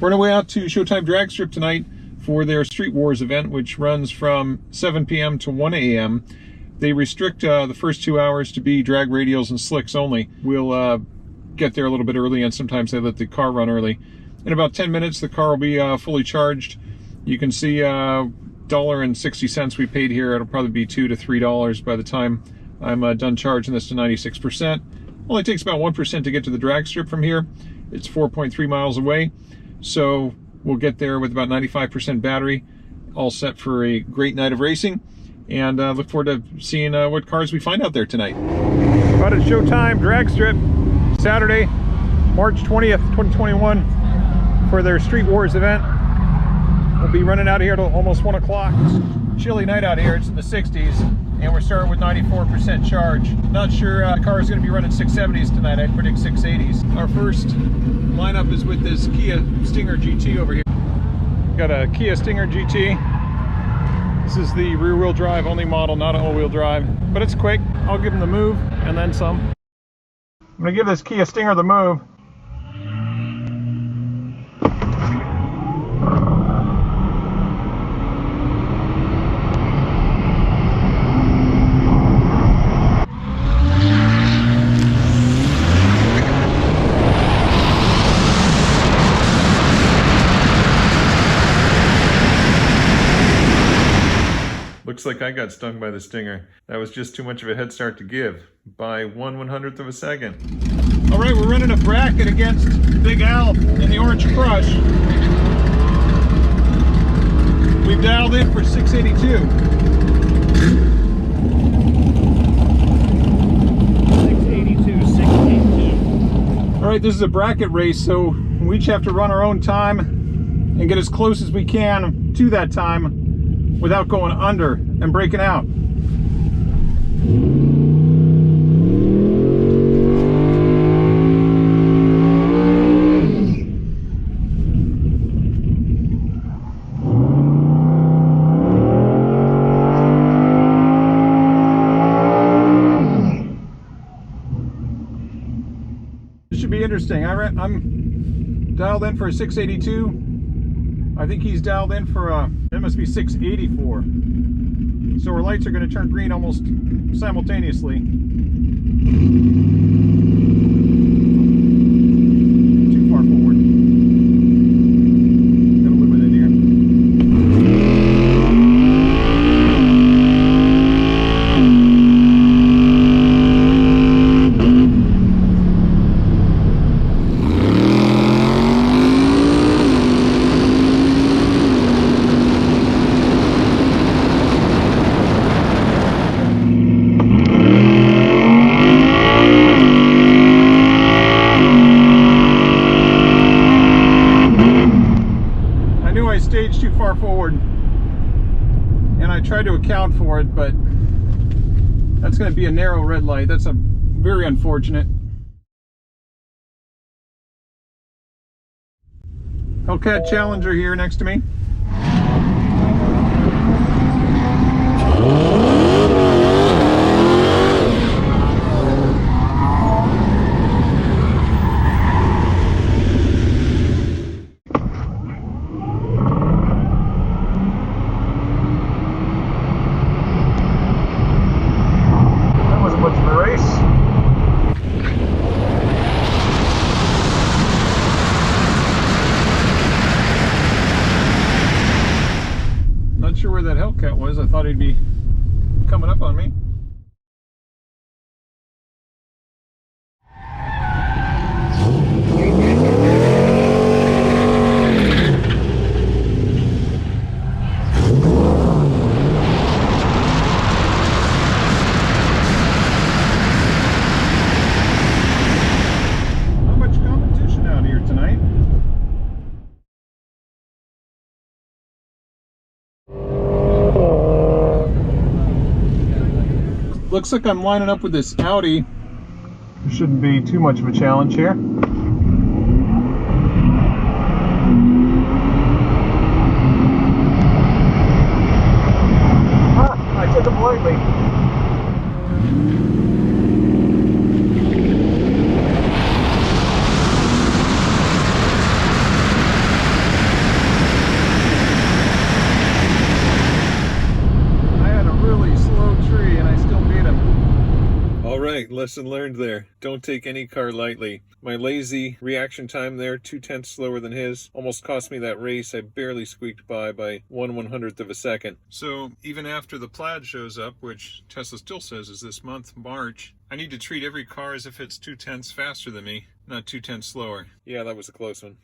We're on our way out to Showtime Drag Strip tonight for their Street Wars event, which runs from 7 p.m. to 1 a.m. They restrict the first 2 hours to be drag radials and slicks only. We'll get there a little bit early, and sometimes they let the car run early. In about 10 minutes, the car will be fully charged. You can see $1.60 we paid here. It'll probably be $2 to $3 by the time I'm done charging this to 96%. Only takes about 1% to get to the drag strip from here. It's 4.3 miles away. So we'll get there with about 95% battery, all set for a great night of racing, and look forward to seeing what cars we find out there tonight. About at Showtime Drag Strip, Saturday, March 20th, 2021, for their Street Wars event. We'll be running out here till almost 1 o'clock. Chilly night out here, it's in the 60s, and we're starting with 94% charge. Not sure the car is going to be running 670s tonight. I'd predict 680s. Our first lineup is with this Kia Stinger GT over here. Got a Kia Stinger GT. This is the rear-wheel drive only model, not an all-wheel drive, but it's quick. I'll give them the move and then some. I'm going to give this Kia Stinger the move. Looks like I got stung by the Stinger. That was just too much of a head start to give by 1/100th of a second. All right, we're running a bracket against Big Al in the Orange Crush. We've dialed in for 682. 682. All right, this is a bracket race, so we each have to run our own time and get as close as we can to that time without going under and breaking out. This should be interesting. I'm dialed in for a 682. I think he's dialed in for a, that must be 684. So our lights are going to turn green almost simultaneously. Too far forward. Gotta live with it here. Stage too far forward, and I tried to account for it, but that's going to be a narrow red light. That's a very unfortunate. Hellcat Challenger here next to me. Sure where that Hellcat was. I thought he'd be coming up on me. Not much competition out here tonight. Looks like I'm lining up with this Audi. There shouldn't be too much of a challenge here. I took him lightly. lesson learned there. Don't take any car lightly. My lazy reaction time there, 2/10 slower than his, almost cost me that race. I barely squeaked by 1/100th of a second. So even after the Plaid shows up, which Tesla still says is this month, March, I need to treat every car as if it's 2/10 faster than me, not 2/10 slower. Yeah, that was a close one.